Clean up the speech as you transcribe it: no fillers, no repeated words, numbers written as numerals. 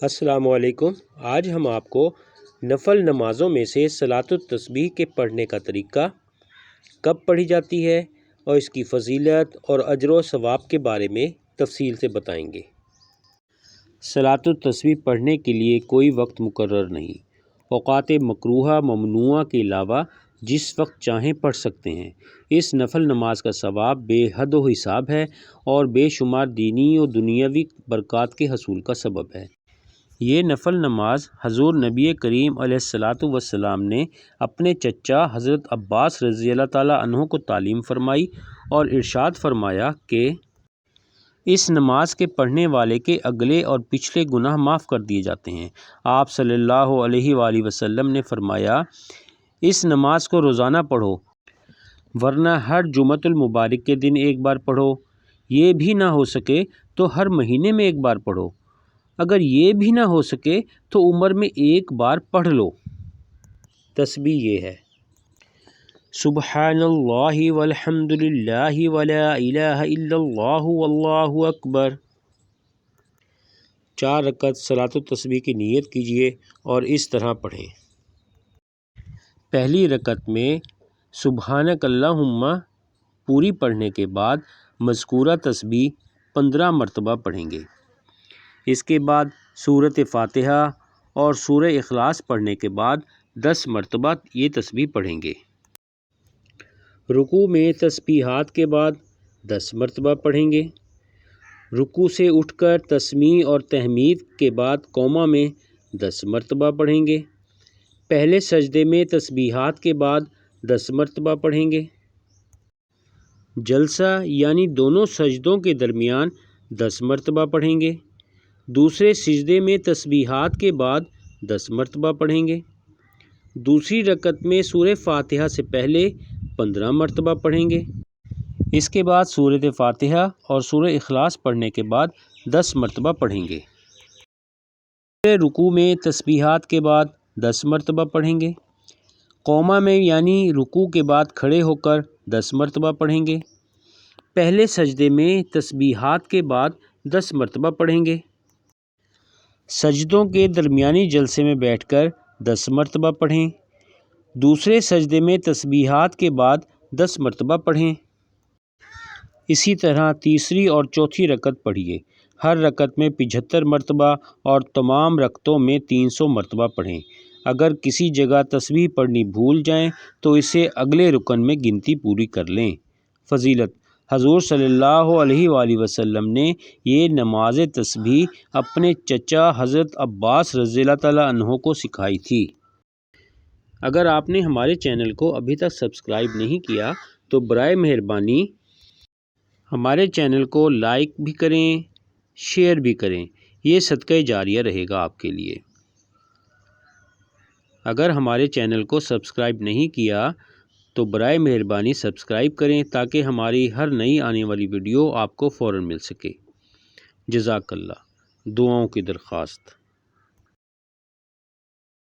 السلام علیکم۔ آج ہم آپ کو نفل نمازوں میں سے صلاۃ التسبیح کے پڑھنے کا طریقہ، کب پڑھی جاتی ہے اور اس کی فضیلت اور اجر و ثواب کے بارے میں تفصیل سے بتائیں گے۔ صلاۃ التسبیح پڑھنے کے لیے کوئی وقت مقرر نہیں۔ اوقات مکروہہ ممنوعہ کے علاوہ جس وقت چاہیں پڑھ سکتے ہیں۔ اس نفل نماز کا ثواب بے حد و حساب ہے اور بے شمار دینی و دنیاوی برکات کے حصول کا سبب ہے۔ یہ نفل نماز حضور نبی کریم علیہ الصلاۃ والسلام نے اپنے چچا حضرت عباس رضی اللہ تعالیٰ عنہ کو تعلیم فرمائی اور ارشاد فرمایا کہ اس نماز کے پڑھنے والے کے اگلے اور پچھلے گناہ معاف کر دیے جاتے ہیں۔ آپ صلی اللہ علیہ وآلہ وسلم نے فرمایا، اس نماز کو روزانہ پڑھو، ورنہ ہر جمعۃ المبارک کے دن ایک بار پڑھو، یہ بھی نہ ہو سکے تو ہر مہینے میں ایک بار پڑھو، اگر یہ بھی نہ ہو سکے تو عمر میں ایک بار پڑھ لو۔ تسبیح یہ ہے: سبحان اللہ والحمد للہ ولا الہ الا اللہ واللہ اکبر۔ 4 رکعت صلاۃ التسبیح کی نیت کیجیے اور اس طرح پڑھیں۔ پہلی رکعت میں سبحانک اللہم پوری پڑھنے کے بعد مذکورہ تسبیح 15 مرتبہ پڑھیں گے۔ اس کے بعد سورۃ فاتحہ اور سورہ اخلاص پڑھنے کے بعد 10 مرتبہ یہ تسبیح پڑھیں گے۔ رکوع میں تسبیحات کے بعد 10 مرتبہ پڑھیں گے۔ رکوع سے اٹھ کر تسمیع اور تحمید کے بعد قوما میں 10 مرتبہ پڑھیں گے۔ پہلے سجدے میں تسبیحات کے بعد 10 مرتبہ پڑھیں گے۔ جلسہ یعنی دونوں سجدوں کے درمیان 10 مرتبہ پڑھیں گے۔ دوسرے سجدے میں تسبیحات کے بعد 10 مرتبہ پڑھیں گے۔ دوسری رکعت میں سورہ فاتحہ سے پہلے 15 مرتبہ پڑھیں گے۔ اس کے بعد سورۃ فاتحہ اور سورہ اخلاص پڑھنے کے بعد 10 مرتبہ پڑھیں گے۔ رکوع میں تسبیحات کے بعد 10 مرتبہ پڑھیں گے۔ قوما میں یعنی رکوع کے بعد کھڑے ہو کر 10 مرتبہ پڑھیں گے۔ پہلے سجدے میں تسبیحات کے بعد 10 مرتبہ پڑھیں گے۔ سجدوں کے درمیانی جلسے میں بیٹھ کر 10 مرتبہ پڑھیں۔ دوسرے سجدے میں تسبیحات کے بعد 10 مرتبہ پڑھیں۔ اسی طرح تیسری اور چوتھی رکعت پڑھیے۔ ہر رکعت میں 75 مرتبہ اور تمام رکعتوں میں 300 مرتبہ پڑھیں۔ اگر کسی جگہ تسبیح پڑھنی بھول جائیں تو اسے اگلے رکن میں گنتی پوری کر لیں۔ فضیلت: حضور صلی اللہ علیہ وآلہ وسلم نے یہ نماز تسبیح اپنے چچا حضرت عباس رضی اللہ تعالیٰ عنہ کو سکھائی تھی۔ اگر آپ نے ہمارے چینل کو ابھی تک سبسکرائب نہیں کیا تو برائے مہربانی ہمارے چینل کو لائک بھی کریں، شیئر بھی کریں، یہ صدقہ جاریہ رہے گا آپ کے لیے۔ اگر ہمارے چینل کو سبسکرائب نہیں کیا تو برائے مہربانی سبسکرائب کریں تاکہ ہماری ہر نئی آنے والی ویڈیو آپ کو فوراً مل سکے۔ جزاک اللہ۔ دعاؤں کی درخواست۔